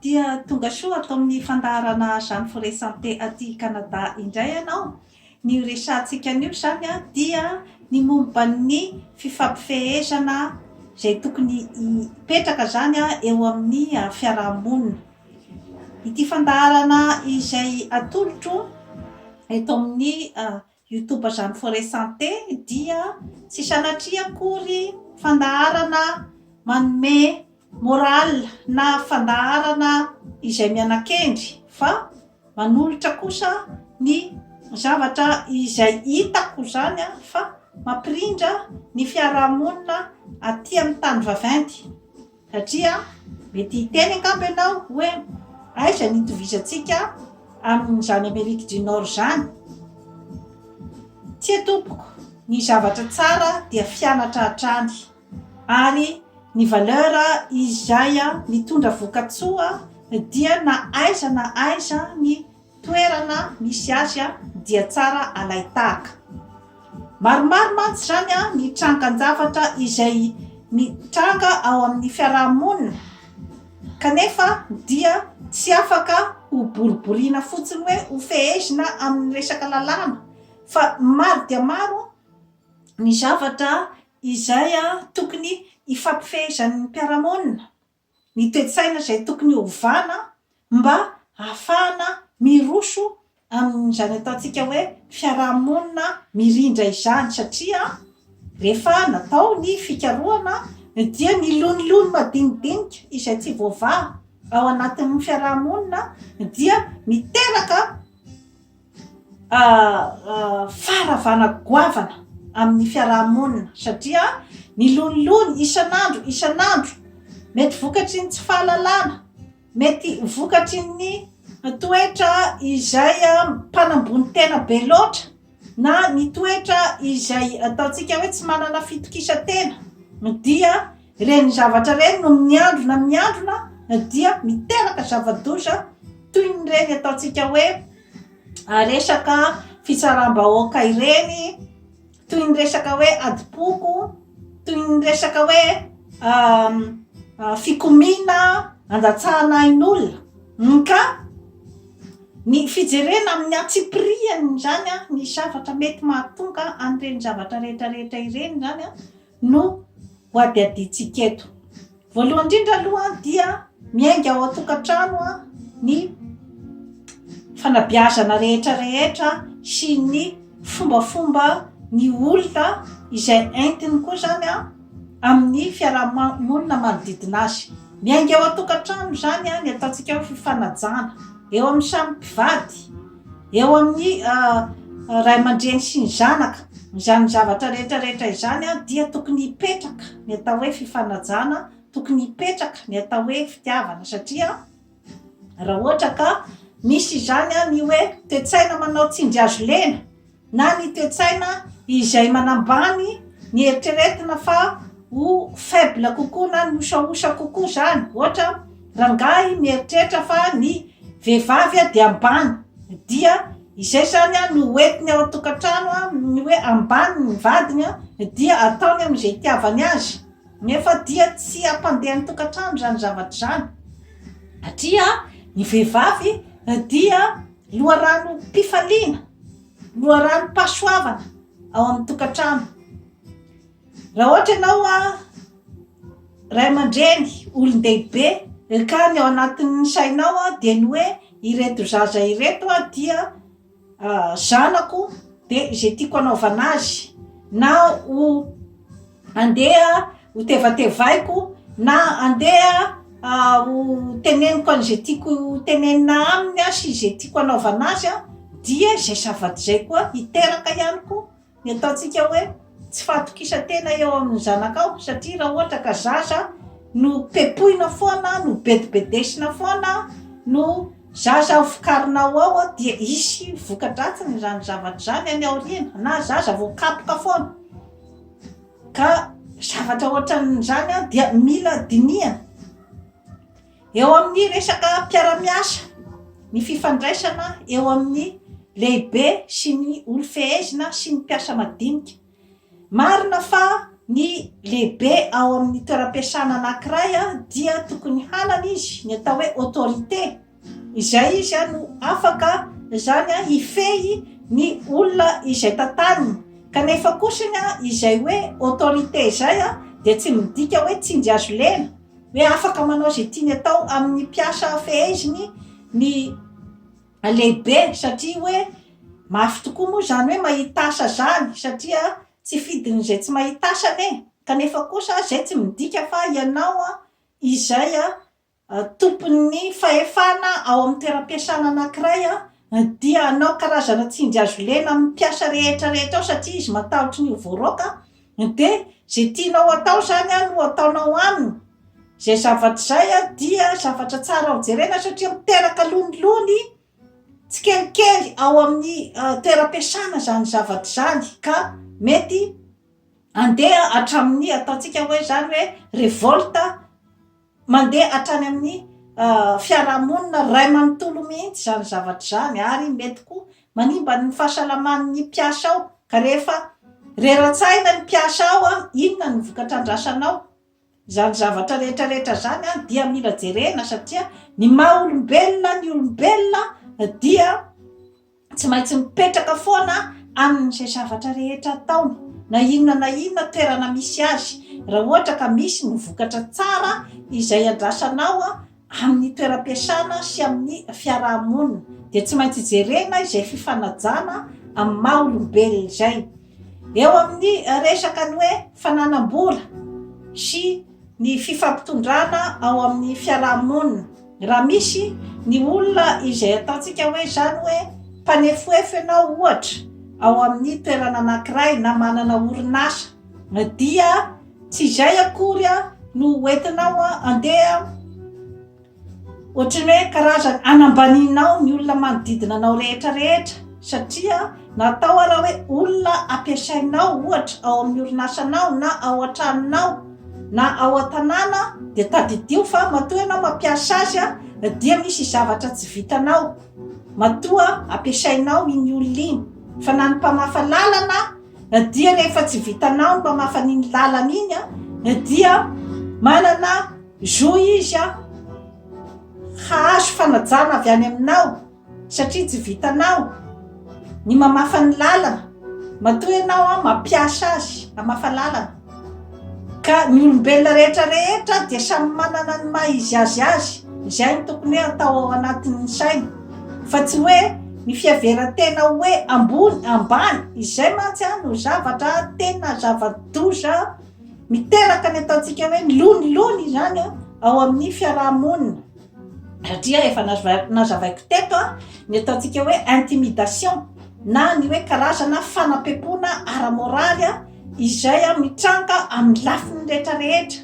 dia tonga soa atao amin'ny fandaharana Jeanne Forêt Santé aty Canada indray ianao. Ny resantsika anio zany dia ny momba ny fifampifehezana izay tokony hipetraka zany eo amin'ny fiarahamonina. Ity fandaharana izay atolotro eto amin'ny YouTube Jeanne Forêt Santé dia tsy sanatria akory fandaharana manome moral na fandaharana izay mianakendry fa manolotra kosa ny zavatra izay hitako zany fa mampirindra ny fiarahamonina aty amin'ny tany vaventy. Satria mety hiteny angamba ianao hoe aiza ny itovizantsika amin'izany Amerique du Nord zany. Tsy tompoko, ny zavatra tsara dia fianatra hatrany ary ny valeur izay mitondra vokatsoa dia na aiza ny toerana misy azy dia tsara alaitahaka. Maromaro mantsy zany ny trangan-javatra izay mitranga ao amin'ny fiarahamonina kanefa dia tsy afaka ho boriborina fotsiny hoe ho fehezina amin'ny resaka lalàna fa maro dia maro ny zavatra izay tokony hifampifehezan'ny mpiarahamonina, ny toe-tsaina izay tokony ovana mba ahafahana miroso amin'izany ataontsika hoe fiarahamonina mirindra izany. Satria rehefa natao ny fikarohana dia ny lonilony madinidinika izay tsy voavaha ao anatin'ny fiarahamonina dia miteraka faharavana goavana amin'ny fiarahamonina. Satria ny lonilony isanandro mety vokatry ny tsy fahalalana, mety vokatry ny toetra izay mpanambony tena be loatra na ny toetra izay ataontsika hoe tsy manana fitokisa-tena dia reny zavatra reny no miandrona dia miteraka zava-doza toy ny reny ataontsika hoe resaka fitsaram-bahoaka ireny, toy ny resaka hoe adipoko, toy ny resaka hoe fikomina andatsahana ain'olona. Ka ny fijerena amin'ny atsipriany zany ny zavatra mety mahatonga an'ireny zavatra rehetrarehetra ireny zany no ho adiadintsika eto. Voalohany indrindra aloha dia miainga ao an-tokantrano ny fanabeazana rehetrarehetra sy ny fombafomba ny olona izay entiny koa zany amin'ny fiarahamonina manodidina azy. Miainga ao an-tokantrano zany ny ataontsika hoe fifanajana eo amin'ny samy mpivady, eo amin'ny ray aman-dreny sy ny zanaka. Izany zavatra rehetrarehetra izany dia tokony hipetraka ny atao hoe fifanajana, tokony hipetraka ny atao hoe fitiavana. Satria raha ohatra ka misy izany ny hoe toe-tsaina manao tsindry azo lena na ny toe-tsaina izay manambany ny eritreretina fa ho faible kokoa na ny osaosa kokoa zany. Ohatra rangahy mieritreritra fa ny vehivavy dia ambany, dia izay zany no hoentiny ao an-tokantrano ny hoe ambany ny vadiny dia ataony amin'izay tiavany azy, nefa dia tsy ampandeha ny tokantrano zany zavatra zany. Satria ny vehivavy dia loharano mpifaliana, loharano pasoavana ao amin'ny tokantrano. Raha ohatra ianao ray aman-dreny olon-dehibe ka ny ao anatin'ny sainao dia ny hoe ireto zaza ireto dia zanako dia izay tiako anaovana azy, na ho andeha ho tevatevaiko, na andeha ho teneniko an'izay tiako tenenina aminy sy izay tiako anaovana azy dia izay zavatra izay koa hiteraka ihany koa ny ataontsika hoe tsy fahatokisa-tena eo amin'ny zanakao. Satria raha ohatra ka zaza no pepoina foana, no bedibedesina foana, no zaza vokarinao ao dia isy vokadratsiny zany zavatra zany any aoriana, na zaza voakapoka foana. Ka zavatra ohatran'izany dia mila dinihana. Eo amin'ny resaka mpiara-miasa, ny fifandraisana eo amin'ny lehibe sy ny olon-fehezina sy ny mpiasa madinika. Marina fa ny lehibe ao amin'ny toeram-piasana anankiray dia tokony hanana izy ny atao hoe autorité, izay izy no afaka zany ifehy ny olona izay tantaniny. Kanefa kosany izay hoe autorité izay dia tsy midika hoe tsindy azo lena, hoe afaka manao izay tiany atao amin'ny mpiasa feheziny ny lehibe, satria hoe mafy tokoa moa zany hoe mahita asa zany, satria tsy fidiny izay tsy mahita asany. Kanefa kosa izay tsy midika fa ianao izay tompon'ny fahefana ao amin'ny toeram-piasana anankiray dia anao karazana tsindy azo lena amin'ny mpiasa rehetra ao, satria izy matahotra ny voaroka, dia zay tianao atao zany no ataonao aminy. Zay zavatra zay dia zavatra tsara ho jerena, satria miteraka lonilony tsy kelikely ao amin'ny toeram-piasana zany zavatra zany, ka mety andeha hatramin'ny ataontsika hoe zany hoe revolta, mandeha hatrany amin'ny fiarahamonina ray manontolo mihitsy zany zavatra zany, ary mety koa manimba ny fahasalaman'ny mpiasa ao. Ka rehefa reratsaina ny mpiasa ao inona ny vokatra andrasanao. Zany zavatra rehetrarehetra zany dia mila jerena, satria ny maha olombelona, ny olombelona dia tsy maintsy mipetraka foana amin'izay zavatra rehetra ataony, na inona toerana misy azy. Raha ohatra ka misy ny vokatra tsara izay andrasanao amin'ny toeram-piasana sy amin'ny fiarahamonina, dia tsy maintsy jerena izay fifanajana amin'ny maha olombelona izay. Eo amin'ny resaka ny hoe fananam-bola sy ny fifampitondrana ao amin'ny fiarahamonina, raha misy ny olona izay ataontsika hoe zany hoe mpanefoefo ianao ohatra ao amin'ny toerana anankiray na manana orinasa, dia tsy izay akory no hoentinao andeha ohatrany hoe karazany anambaninao ny olona manodidina anao rehetrarehetra, satria natao raha hoe olona ampiasainao ohatra ao amin'ny orinasanao na ao an-tranonao na ao an-tanàna, dia tadidio fa matoa ianao mampiasa azy dia misy zavatra tsy vitanao, matoa ampiasainao iny olona iny. Fa na ny mpamafa lalana dia rehefa tsy vitanao ny mpamafa n'iny lalana iny dia manana zo izy hahazo fanajana avy any aminao, satria tsy vitanao ny mamafa ny lalana, matoa ianao mampiasa azy mamafa lalana. Ka ny olombelona rehetrarehetra dia samy manana ny maha izy azy, izay ny tokony hoe atao ao anatin'ny saina, fa tsy hoe ny fiaveran-tena hoe ambony ambany, izay mantsy no zavatra tena zava-doza miteraka ny ataontsika hoe lonilony zany ao amin'ny fiarahamonina. Satria efa nazavaiko teto ny ataontsika hoe intimidation, na ny hoe karazana fanapepona ara-moraly izay mitranga amin'ny lafiny rehetrarehetra.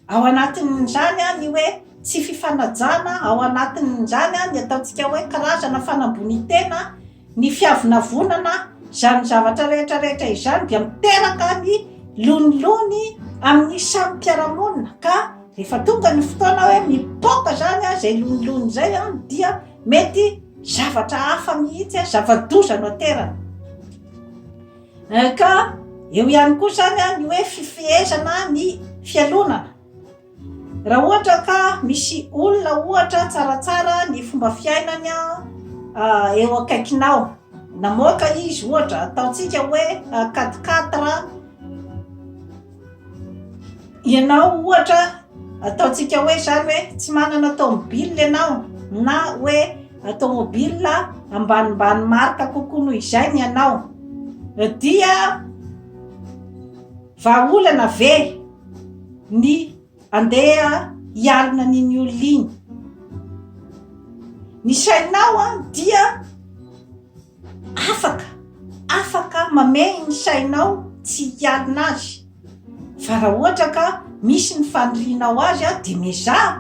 Ao anatin'izany ny hoe tsy fifanajana, ao anatin'izany ny ataontsika hoe karazana fanamboni-tena, ny fiavonavonana, zany zavatra rehetrarehetra izany dia miteraka ny lonilony amin'ny samy mpiarahamonina. Ka rehefa tonga ny fotoana hoe mipoka zany zay lonilony zay dia mety zavatra hafa mihitsy, zava-doza no aterana. Ka eo ihany koa zany ny hoe fifehezana ny fialonana. Raha ohatra ka misy olona ohatra tsaratsara ny fomba fiainany eo akaikinao, namoaka izy ohatra ataontsika hoe 4x4, ianao ohatra ataontsika hoe zany hoe tsy manana tomobile ianao, na hoe tomobile ambanimbany marika kokoa noho izay ny anao, dia vahaolana ve ny andeha hialina n'iny olona iny. Ny sainao dia afaka mamey ny sainao tsy hialina azy. Fa raha ohatra ka misy ny fanirianao azy dia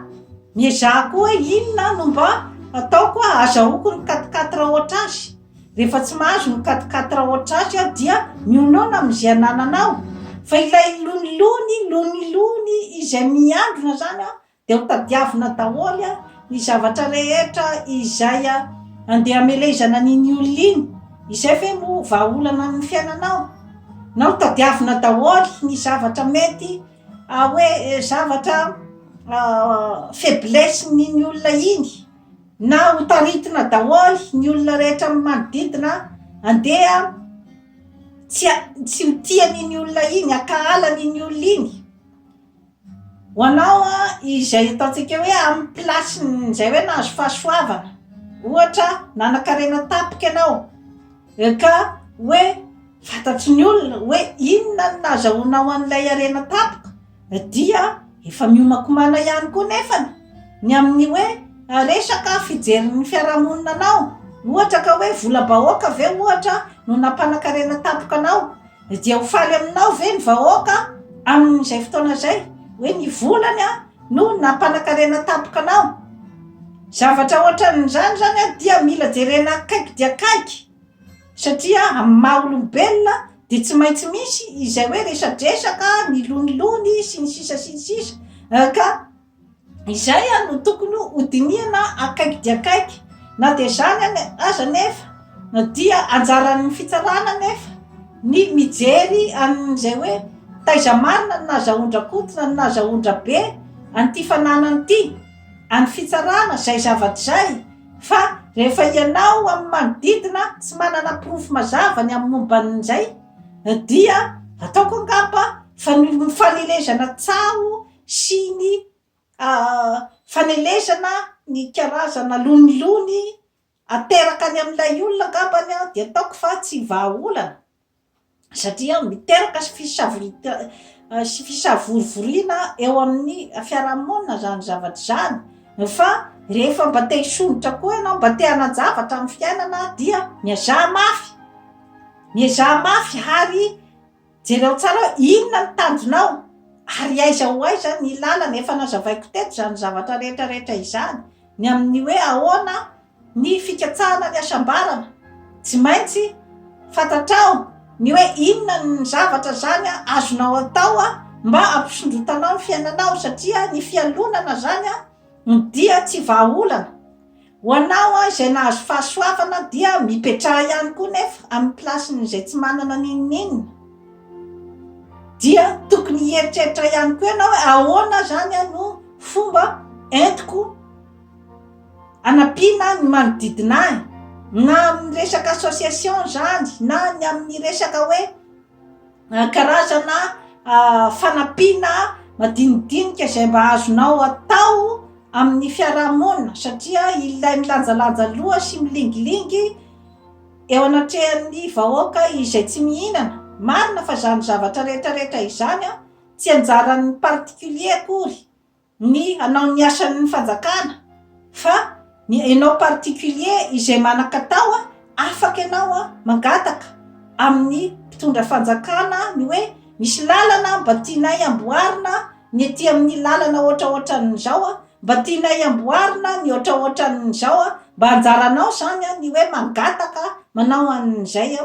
miezah koa inona no mba ataoko azahoako ny 4x4 ohatra azy. Rehefa tsy mahazo ny 4x4 ohatra azy dia mionona amin'izay anananao. Fa ilay lonilony izay miandrona zany dia ho tadiavina daholo ny zavatra rehetra izay andeha amelezana n'iny olona iny, izay ve no vahaolana ny fiainanao. nao tadiavina daholo ny zavatra mety hoe zavatra faiblesse ny olona iny, na ho taritina daholo ny olona rehetra manodidina andeha tsy ho tian'iny olona iny, akahalan'iny olona iny. Ho anao izay ataontsika hoe amin'ny plasin'izay hoe nahazo fahasoavana, ohatra nanan-karena tapoka ianao ka hoe fantatry ny olona hoe inona no nahazahoanao an'ilay harena tapoka, dia efa miomakomana ihany koa nefany ny amin'ny hoe resaka fijerin'ny fiarahamonina anao, ohatra ka hoe vola-bahoaka ve ohatra no nampanan-karena tapoka anao, dia ho faly aminao ve ny vahoaka amin'izay fotoana izay hoe ny volany no nampanan-karena tapoka anao. Zavatra ohatran'izany zany dia mila jerena akaiky dia akaiky, satria amin'ny maha olombelona dia tsy maintsy misy izay hoe resadresaka milonilony sy ny sisa ka izay no tokony hodinihana akaiky dia akaiky. Na dia zany aza nefa dia anjaran'ny fitsarana nefa ny mijery an'izay hoe taiza marina ny nahazahoan-drakotina ny nahazahoan-drabe an'ity fananany ity, any fitsarana zay zavatra zay. Fa rehefa ianao amin'ny manodidina tsy manana porofo mazava ny amin'ny momban'izay, dia ataoko angamba fa ny fanelezana tsaho sy ny fanelezana ny karazana lonilony ateraka any amin'ilay olona angambany dia ataoko fa tsy vahaolana, satria miteraka sy fisavorovoriana eo amin'ny fiarahamonina zany zavatra zany. Fa rehefa mba te hisondrotra koa ianao, mba te hanajavatra amin'ny fiainana, dia miazaha mafy ary jereo tsara hoe inona ny tanjonao ary aiza ho aiza ny lalana. Efa nazavaiko teto zany zavatra rehetrarehetra izany, ny amin'ny hoe ahoana ny fikatsahana ny asambarana, tsy maintsy fantatrao ny hoe inona ny zavatra zany azonao atao mba ampisondrotanao ny fiainanao, satria ny fialonana zany dia tsy vahaolana. Ho anao izay nahazo fahasoavana dia mipetraha ihany koa nefa amin'ny plasin'izay tsy manana ninninina, dia tokony hieritreritra ihany koa ianao hoe ahoana zany no fomba entiko anampiana ny manodidina ahy, na amin'ny resaka association zany, na ny amin'ny resaka hoe karazana fanampiana madinidinika izay mba azonao atao amin'ny fiarahamonina, satria ilay milanjalanja loha sy milingilingy eo anatrehan'ny vahoaka izay tsy mihinana. Marina fa zany zavatra rehetrarehetra izany tsy anjaran'ny particulier akory ny anao ny asan'ny fanjakana, fa ny ianao particulier izay manan-katao afaka ianao mangataka amin'ny mpitondra fanjakana ny hoe misy lalana mba tianay amboarina ny ety amin'ny lalana ohatraohatran'izao, mba tianay amboarina ny ohatraohatran'izao, mba anjaranao zany ny hoe mangataka manao an'izay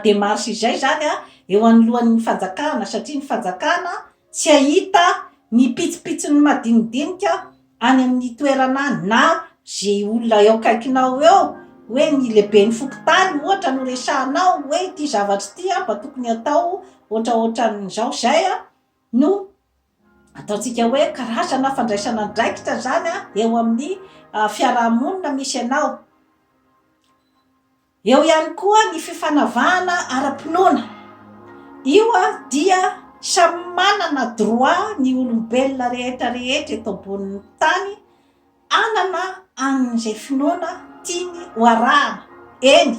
démarche izay zany eo anolohan'ny fanjakana, satria ny fanjakana tsy ahita ny pitsopitsony madinidinika any amin'ny toerana na zay olona eo akaikinao eo, hoe ny lehibe ny fokotany ohatra no resahanao hoe ity zavatra ity mba tokony atao ohatraohatran'izao. Zay no ataontsika hoe karazana fandraisana andraikitra zany eo amin'ny fiarahamonina misy anao. Eo ihany koa ny fifanavahana ara-pinoana. Io dia samy manana droit ny olombelona rehetrarehetra eto ambonin'ny tany anana an'izay finoana tiany ho arahana eny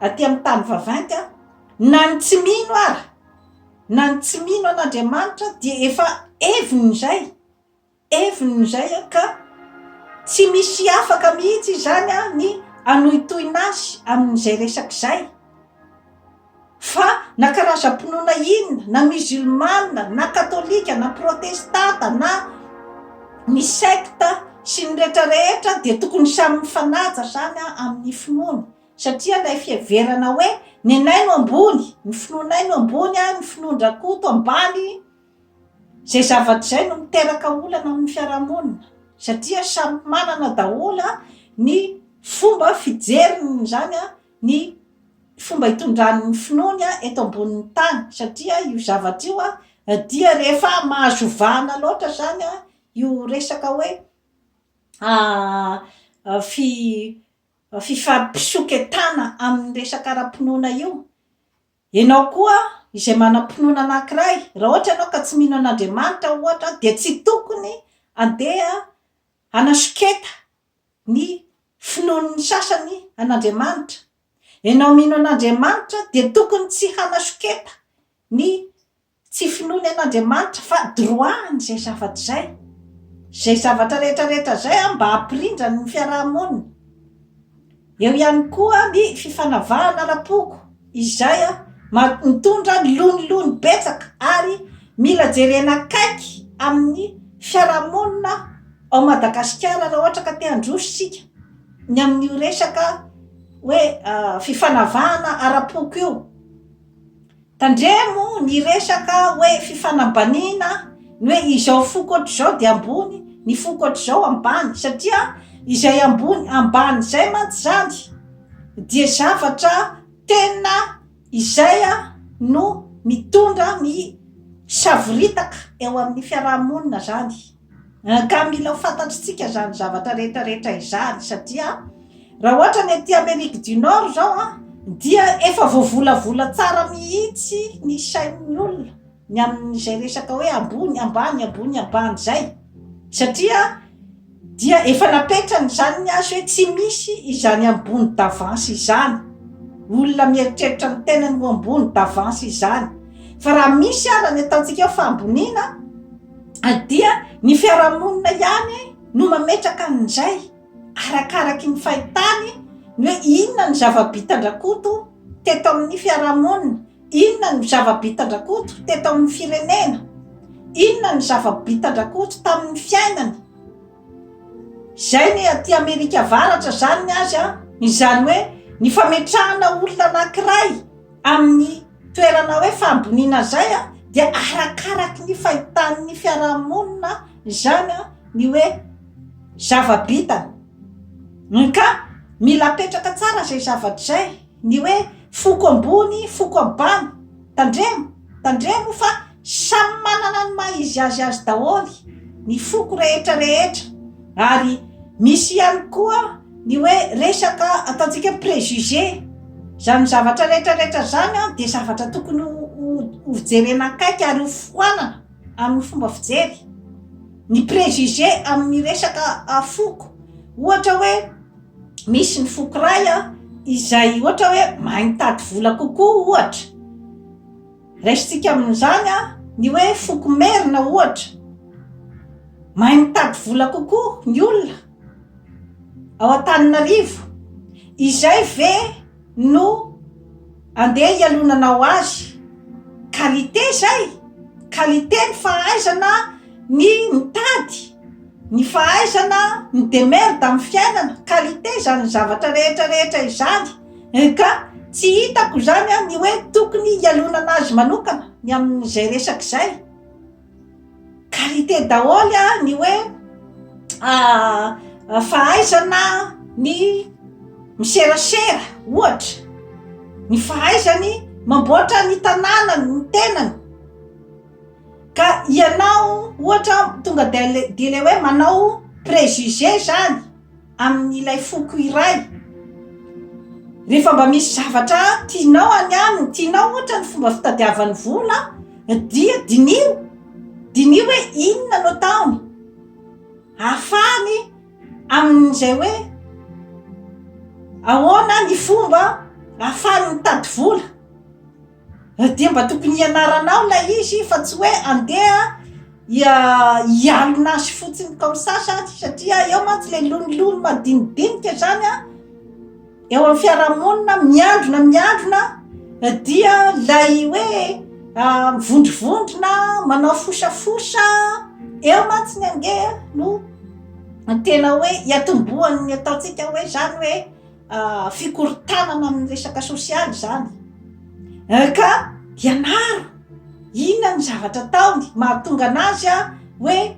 aty amin'ny tany vaventy, na ny tsy mino ary na ny tsy mino an'Andriamanitra dia efa eviny izay ka tsy misy afaka mihitsy zany ny anohitohina azy amin'izay resaky izay. Fa na karazam-pinoana inona, na musulmana, na katolika, na protestanta, na ny secte sy ny rehetrarehetra dia tokony samy mifanaja zany amin'ny finoana, satria ilay fiheverana hoe ny anay no ambony, ny finoanay no ambony, ny finoan-drakoto ambany, zay zavatra zay no miteraka olana amin'ny fiarahamonina, satria samy manana daholo ny fomba fijeriny zany ny fomba hitondrany finoany eto ambonin'ny tany satria io zavatra io dia rehefa mahazovana loatra zany io resaka hoe fifampisoketana amin'ny resaka ara-pinoana io. Ianao koa izay manam-pinoana anankiray, raha ohatra ianao ka tsy mino an'Andriamanitra ohatra dia tsy tokony andeha hanasoketa ny finoan'ny sasany an'Andriamanitra. Ianao mino an'Andriamanitra dia tokony tsy hanasoketa ny tsy finoany an'Andriamanitra fa droahany zay zavatra zay. Zay zavatra rehetrarehetra zay mba hampirindra ny fiarahamonina. Eo ihany koa ny fifanavahana ara-poko izay mitondra lonilony betsaka ary mila jerena akaiky amin'ny fiarahamonina ao Madagasikara raha ohatra ka te handrositsika ny amin'io resaka hoe fifanavahana ara-poko io. Tandremo ny resaka hoe fifanambaniana ny hoe izao foko ohatr'izao dia ambony, ny foko ohatr'izao ambany, satria izay ambony ambany zay mantsy zany dia zavatra tena izay no mitondra ny savoritaka eo amin'ny fiarahamonina zany. Ka mila ho fantatritsika zany zavatra rehetrarehetra izany satria raha ohatra ny aty Amerique du Nord zao dia efa voavolavola tsara mihitsy ny sain'ny olona ny amin'izay resaka hoe ambony ambany ambony ambany zay, satria dia efa napetrany zany ny azy hoe tsy misy izany ambony d'avance izany. Olona mieritreritra ny tenany ho ambony d'avance izany. Fa raha misy ara ny ataontsika eo famboniana dia ny fiarahamonina ihany no mametraka an'izay arakaraky ny fahitany ny hoe inona ny zava-bitan-drakoto teto amin'ny fiarahamonina, inona ny zava-bitan-drakoto teto amin'ny firenena, inona ny zava-bitan-drakoto tamin'ny fiainany. Zay ny aty Amerika Avaratra zany ny azy izany hoe ny fametrahana olona anankiray amin'ny toerana hoe famboniana zay dia arakaraky ny fahitan'ny fiarahamonina zany ny hoe zava-bitany. Ka mila apetraka tsara zay zavatra zay, ny hoe foko ambony foko ambany, tandremo fa samy manana ny maha izy azy daholy ny foko rehetrarehetra. Ary misy ihany koa ny hoe resaka ataontsika préjugé, zany zavatra rehetrarehetra zany dia zavatra tokony ho jerena akaiky ary ho foanana amin'ny fomba fijery. Ny préjugé amin'ny resaka foko, ohatra hoe misy ny foko ray izay ohatra hoe mahay mitady vola kokoa ohatra. Raisitsika amin'izany ny hoe foko merina ohatra, mahay mitady vola kokoa ny olona ao Antananarivo, izay ve no andeha hialonanao azy. Qualité zay, qualité ny fahaizana ny mitady, ny fahaizana ny démerde amin'ny fiainana, qualité zany zavatra rehetrarehetra izany. Ka tsy hitako zany ny hoe tokony hialonana azy manokana ny amin'izay resaka zay. Qualité daholy ny hoe fahaizana ny miserasera ohatra, ny fahaizany mamboatra ny tanànany ny tenany. Ka ianao ohatra tonga dia le hoe manao préjugé zany amin'ilay foko iray. Rehefa mba misy zavatra tianao any aminy, tianao ohatra ny fomba fitadiavany vola, dia dinio hoe inona no ataony ahafahany amin'izay hoe ahoana ny fomba ahafahany mitady vola. Dia mba tokony hianaranao lay izy fa tsy hoe andeha hialona azy fotsiny kaosasa, satria eo mantsy le lonilony madinidinika zany eo amin'ny fiarahamonina miandrona dia lay hoe mivondrovondrona manao fosafosa eo mantsy ny angeha no tena hoe hiatombohan'ny ny ataontsika hoe zany hoe fikorotanana amin'ny resaka sosialy zany. Ka ianaro inona ny zavatra ataony mahatonga anazy hoe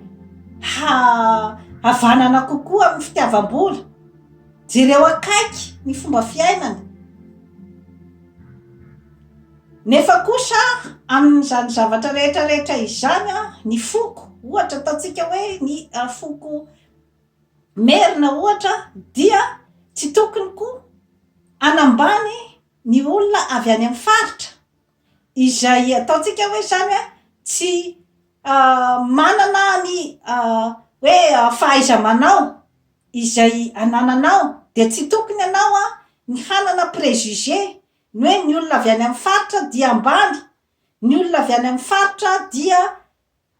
havanana kokoa amin'ny fitiavam-bola. Jereo akaiky ny fomba fiainany. nefa kosa amin'izany zavatra rehetrarehetra izany ny foko ohatra ataontsika hoe ny foko merina ohatra dia tsy tokony koa anambany ny olona avy any amin'ny faritra izay ataontsika hoe zany tsy manana ny hoe fahaiza-manao izay anananao de tsy tokony anao ny hanana préjugé ny hoe ny olona avy any amin'ny faritra dia ambany, ny olona avy any amin'ny faritra dia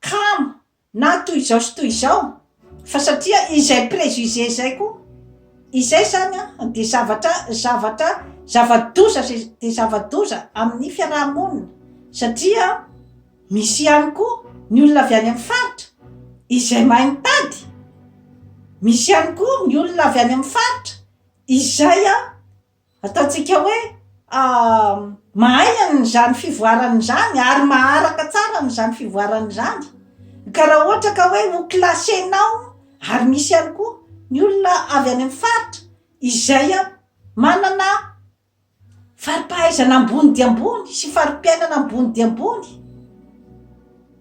kamo na toy izao sy toy izao, fa satria izay préjugé zay koa izay zany de zava-doza de zava-doza amin'ny fiarahamonina satria misy ihany koa ny olona avy any amin'ny faritra izay mahay mitady, misy ihany koa ny olona avy any amin'ny faritra izay ataontsika hoe mahay an'izany fivoaran'izany ary maharaka tsara n'izany fivoaran'izany ka raha ohatra ka hoe ho classé-nao ary misy ihany koa ny olona avy any amin'ny faritra izay manana fari-pahaizana ambony dia ambony sy fari-piainana ambony dia ambony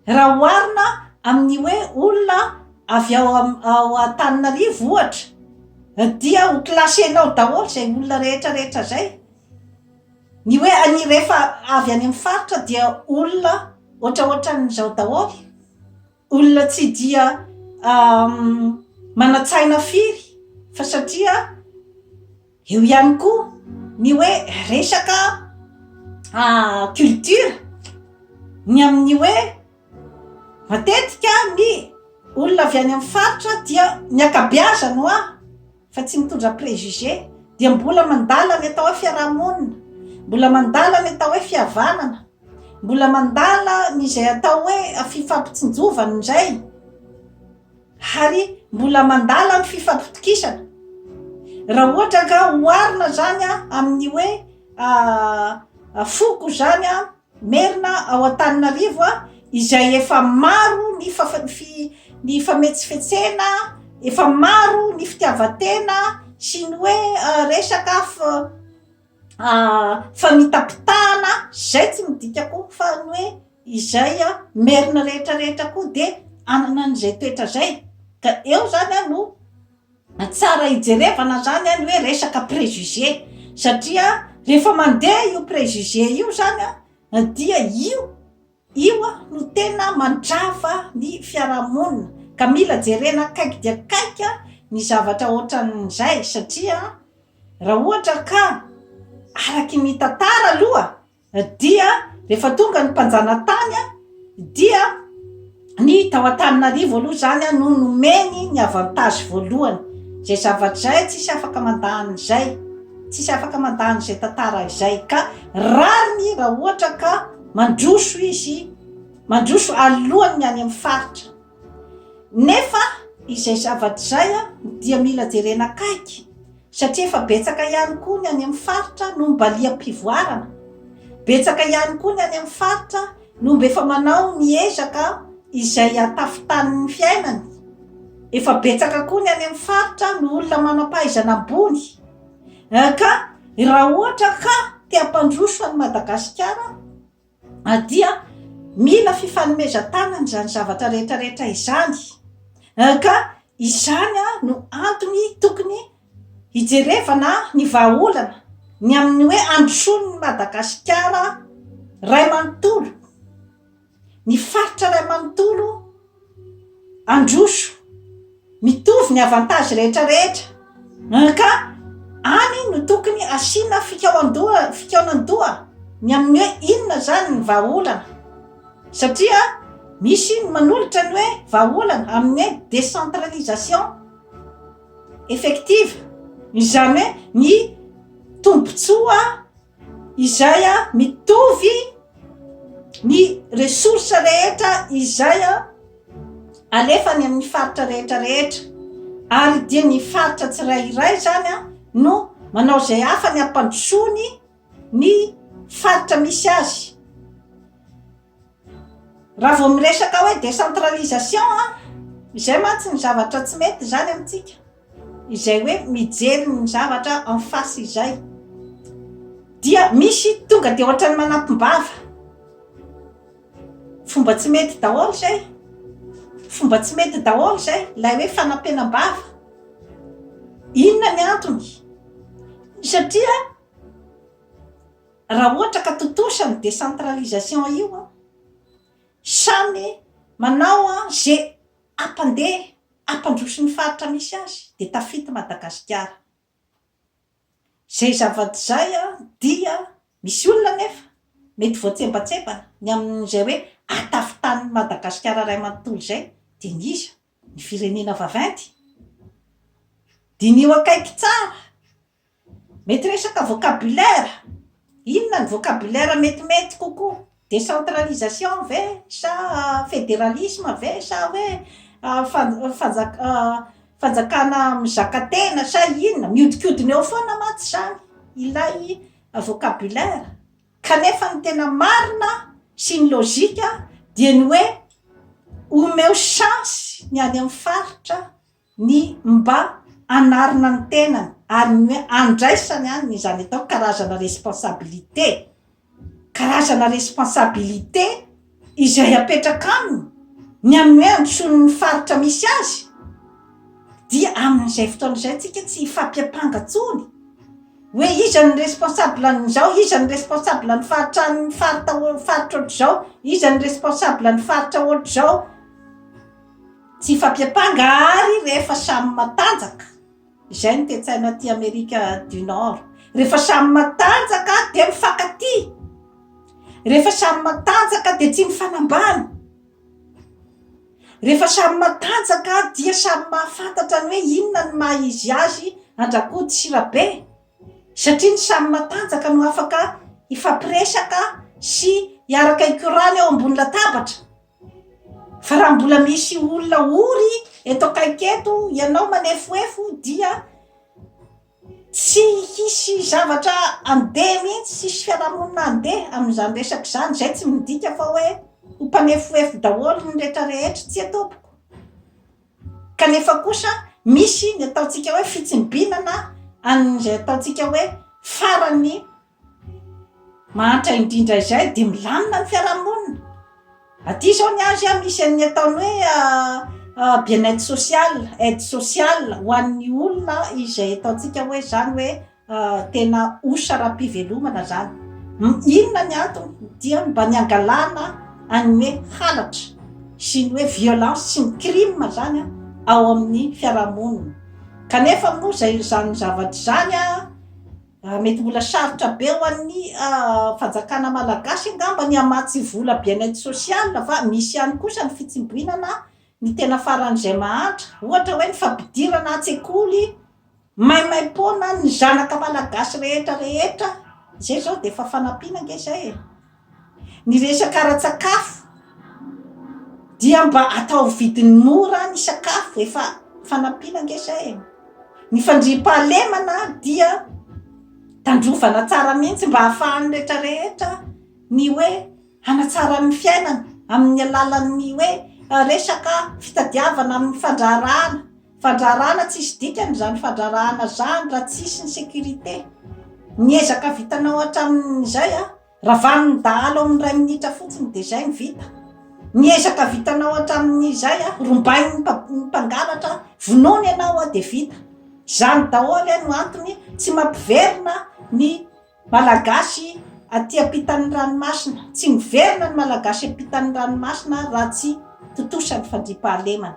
raha oharina amin'ny hoe olona avy ao Antananarivo ohatra dia ho classé-nao daholo zay olona rehetrarehetra zay, ny hoe any rehefa avy any amin'ny faritra dia olona ohatraohatran'izao daholo, olona tsy dia manatsaina firy fa satria eo ihany koa ny hoe resaka culture ny amin'ny hoe matetika ny olona avy any amin'ny faritra dia ny akabeazany fa tsy mitondra préjugé dia mbola mandala ny atao hoe fiarahamonina, mbola mandala ny atao hoe fihavanana, mbola mandala ny izay atao hoe fifampitsinjovana izay ary mbola mandala ny fifampitokisana raha ohatra ka oharina zany amin'ny hoe foko zany merina ao Antananarivo izay efa maro ny fametsifetsena, efa maro ny fitiavatena sy ny hoe resaka famitapitahana zay tsy midika koa fa ny hoe izay merina rehetrarehetra koa de anana an'izay toetra zay ka eo zany no tsara hijerevana zany ny hoe resaka préjugé satria rehefa mandeha io préjugé io zany dia io no tena mandrava ny fiarahamonina ka mila jerena kaiky dia kaiky ny zavatra ohatran'izay satria raha ohatra ka araky ny tantara aloha dia rehefa tonga ny mpanjana tany dia ny tao Antananarivo aloha zany no nomeny ny avantage voalohany zay zavatra zay tsisy afaka mandahan'izay, tsisy afaka mandahan'izay tantara izay ka rariny raha ohatra ka mandroso alohany any amin'ny faritra nefa izay zavatra zay dia mila jerena kaiky satria efa betsaka ihany koa ny any amin'ny faritra no mba liam-pivoarana, betsaka ihany koa ny any amin'ny faritra no mba efa manao ny ezaka izay atafitan'ny fiainany, efa betsaka koa ny any amin'ny faritra no olona manam-pahaizana ambony ka raha ohatra ka te-hampandroso any Madagasikara dia mila fifanomezan-tanany zany zavatra rehetrarehetra izany ka izany no antony tokony hijerevana ny vahaolana ny amin'ny hoe androson'ny Madagasikara ray manontolo, ny faritra ray manontolo androso mitovy ny avantage rehetrarehetra ka any no tokony asiana fikaonan-doha ny amin'ny hoe inona zany ny vahaolana satria misy manolotra ny hoe vahaolana amin'ny hoe décentralisation effective izany hoe ny tombontsoa izay mitovy ny ressource rehetra izay alefany amin'ny faritra rehetrarehetra ary dia ny faritra tsirairay zany no manao zay afany ampandrosony ny faritra misy azy raha vao miresaka hoe décentralisation izay mantsy ny zavatra tsy mety zany amintsika izay hoe mijery ny zavatra en face izay dia misy tonga de ohatrany manampim-bava. Fomba tsy mety daholo zay. Fomba tsy mety daholo zay, lay hoe fanampenam-bava. Inona ny antony? Satria raha ohatra ka totosa ny décentralisation io, samy manao zay ampandroso ny faritra misy azy de tafita Madagasikara. Zay zavatra zay dia misy olona nefa mety voatsembatsembana ny amin'izay hoe atafitan'ny Madagasikara ray manontolo zay de niza ny firenena vaventy. Dinio akaiky tsara. Mety resaka vocabulaire. Inona ny vocabulaire metimety kokoa? Décentralisation ve sa fédéralisme ve sa hoe fanjakana mizaka tena sa inona? Miodikodina eo foana matsy zany ilay vocabulaire. Kanefa ny tena marina sy ny lôzika dia ny hoe omeo chance ny any amin'ny faritra ny mba anarina ny tenany ary ny hoe andraisany any izany atao karazana responsabilité. Karazana responsabilité izay apetraka aminy ny amin'ny hoe androsony ny faritra misy azy. Dia amin'izay fotoan'izay tsika tsy ifampiampangatsony hoe iza ny responsable an'izao, iza ny responsable ny faritra ohatr'izao, iza ny responsable ny faritra ohatr'izao. Tsy ifampiampanga ary rehefa samy matanjaka. Izay ny tetsaina aty Amerika du Nord. Rehefa samy matanjaka de mifankatia. Rehefa samy matanjaka de tsy mifanambany. Rehefa samy matanjaka dia samy mahafantatra ny hoe inona ny maha izy azy andrakody sirabe. Satria ny samy matanjaka no afaka ifampiresaka sy hiaraka ikorana eo ambony latabatra. Fa raha mbola misy olona ory eto akaiky eto, ianao manefoefo dia tsy hisy zavatra andeha mihitsy, sisy fiarahamonina andeha amin'izany resaka zany. Zay tsy midika fa hoe ho mpanefoefo daholo ny rehetrarehetra, tsy atopoko. Kanefa kosa misy ny ataontsika hoe fitsimbinana an'izay ataontsika hoe farany mahantra indrindra izay de milamina ny fiarahamonina. Aty zao ny azy misy ny ataony hoe bien-être social, aide sociale ho an'ny olona izay ataontsika hoe zany hoe tena osara-pivelomana zany. Inona ny antony? Dia mba ny angalana any hoe halatra sy ny hoe violence sy ny crime zany ao amin'ny fiarahamonina. Kanefa moa zay zany zavatra zany mety mbola sarotra be ho an'ny fanjakana malagasy angamba ny hamatsy vola bien-être social, fa misy ihany kosa ny fitsimbinana ny tena faran'izay mahantra. Ohatra hoe ny fampidirana an-tsekoly maimaim-poana ny zanaka malagasy rehetrarehetra. Zay zao de efa fanampiana nge zay. Ny resaka ara-tsakafo dia mba atao vidiny mora ny sakafo, efa fanampiana nge zay. Ny fandriam-pahalemana dia tandrovana tsara mihitsy mba hahafahan'ny rehetrarehetra ny hoe hanatsara ny fiainana amin'ny alalan'ny hoe resaka fitadiavana amin'ny fandraharahana. Fandraharahana tsisy dikany zany fandraharahana zany raha tsisy ny sécurité. Niezaka vitanao hatramin'izay ravaniny dahalo amin'ny 2 minitra fotsiny de zay ny vita. Niezaka vitanao hatramin'izay rombain'ny mpangalatra, vonoiny ianao de vita. Zany daholo no antony tsy mampiverina ny malagasy aty ampitan'ny ranomasina. Tsy miverina ny malagasy ampitan'ny ranomasina raha tsy totosany fandriam-pahalemana.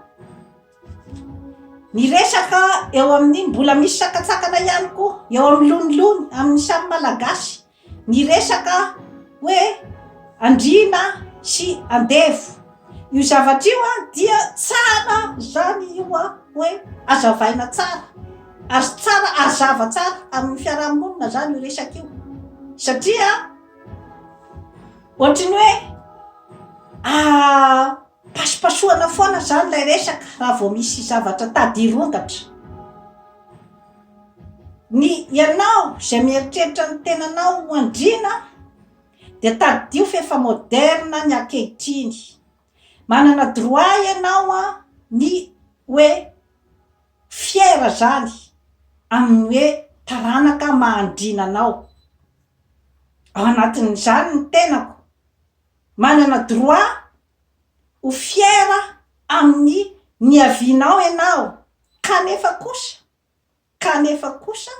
Ny resaka eo amin'ny mbola misy sakatsakana ihany koa eo amin'ny lonilony amin'ny samy malagasy. Ny resaka hoe andriana sy andevo. Io zavatra io dia tsara zany io hoe azavaina tsara. Ary tsara azava tsara amin'ny fiarahamonina zany io resaka io. Satria ohatriny hoe pasipasoana foana zany lay resaka raha vao misy zavatra tadirongatra. Ny ianao zay mieritreritra ny tenanao ho andriana de tadio fa efa moderna ny ankehitriny. Manana droit ianao ny hoe fiera zany amin'ny hoe taranaka mahandrina anao. ao anatin'izany ny tenako manana droit ho fiera amin'ny niavinao ianao, kanefa kosa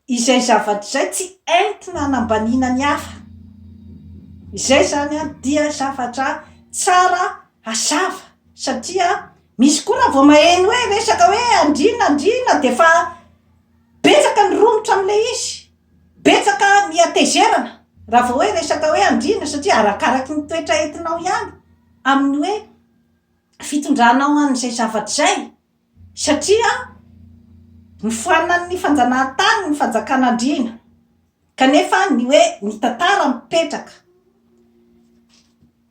izay zavatra izay tsy entina hanambanina ny hafa. Izay zany dia zavatra tsara hazava, satria misy koa raha vao maheno hoe resaka hoe andriana de fa betsaka ny romotra am'le izy, betsaka ny atezerana raha vao hoe resaka hoe andriana, satria arakaraky ny toetra entinao ihany amin'ny hoe fitondranao an'izay zavatra zay, satria ny foanan'ny fanjanahantany ny fanjakan'andriana, kanefa ny hoe ny tantara mipetraka.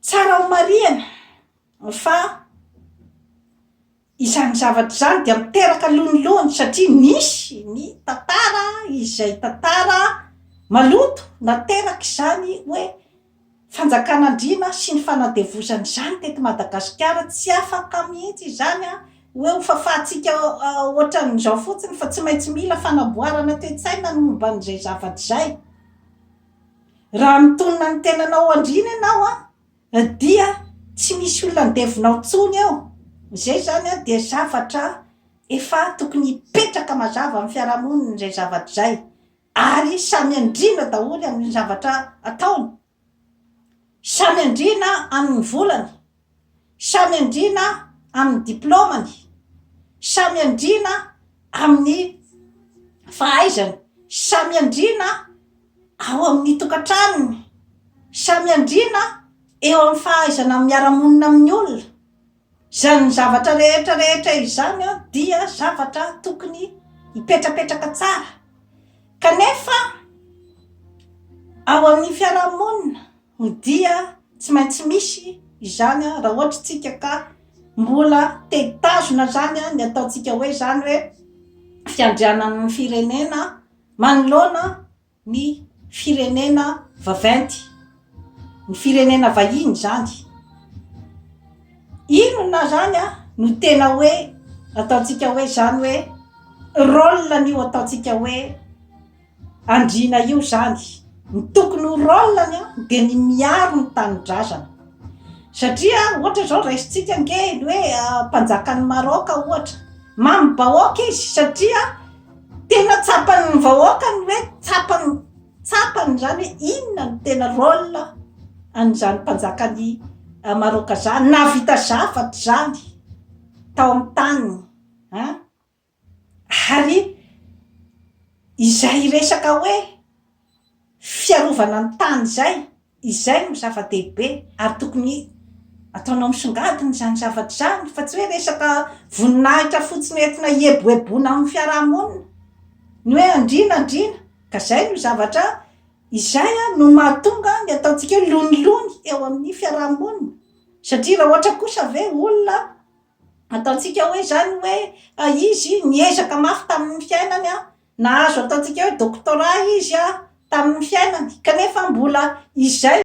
Tsara ho marihana fa izany zavatra izany dia miteraka lonolony, satria nisy ny tantara izay tantara maloto nateraka izany hoe fanjakan'andriana sy ny fanadevozany izany teto Madagasikara. Tsy afaka mihitsy izany hoe ho fafahantsika ohatran'izao fotsiny, fa tsy maintsy mila fanamboarana toe-tsaina ny momba an'izay zavatra izay. Raha mitonona ny tenanao andriana ianao dia tsy misy olona ndevinao tsony eo. Izay zany dia zavatra efa tokony hipetraka mazava amin'ny fiarahamonina izay zavatra izay, ary samy andriana daholo amin'ny zavatra ataony, samy andriana amin'ny volany, samy andriana amin'ny diplômany, samy andriana amin'ny fahaizany, samy andriana ao amin'ny tokantranony, samy andriana eo amin'ny fahaizana miara-monina amin'ny olona. Zany zavatra rehetra izany dia zavatra tokony hipetrapetraka tsara. Kanefa ao amin'ny fiarahamonina dia tsy maintsy misy izany raha ohatra tsika ka mbola te-hitazona zany ny ataontsika hoe zany hoe fiandrianan'ny firenena manoloana ny firenena vaventy, ny firenena vahiny zany. Inona zany no tena hoe ataontsika hoe zany hoe rôle n'io ataontsika hoe andriana io zany. Ny tokony ho rôleny dia ny miaro ny tanindrazana, satria ohatra zao raisitsika nge ny hoe mpanjakan'ny Maroka ohatra, mamy bahoaka izy satria tena tsapany vahoaka ny hoe tsapany zany hoe inona ny tena rôle an'izany mpanjakany Maroka zany, navita zavatra zany tao amin'ny taniny. Ary izay resaka hoe fiarovana ny tany izay no zava-dehibe, ary tokony ataonao misongadina zany zavatra zany, fa tsy hoe resaka voninahitra fotsiny entina hieboebona amin'ny fiarahamonina ny hoe andriana, ka zay no zavatra izay no mahatonga ny ataontsika hoe lonilony eo amin'ny fiarahamonina. Satria raha ohatra kosa ve olona ataontsika hoe zany hoe izy niezaka mafy tamin'ny fiainany, nahazo ataontsika hoe doctorat izy tamin'ny fiainany, kanefa mbola izay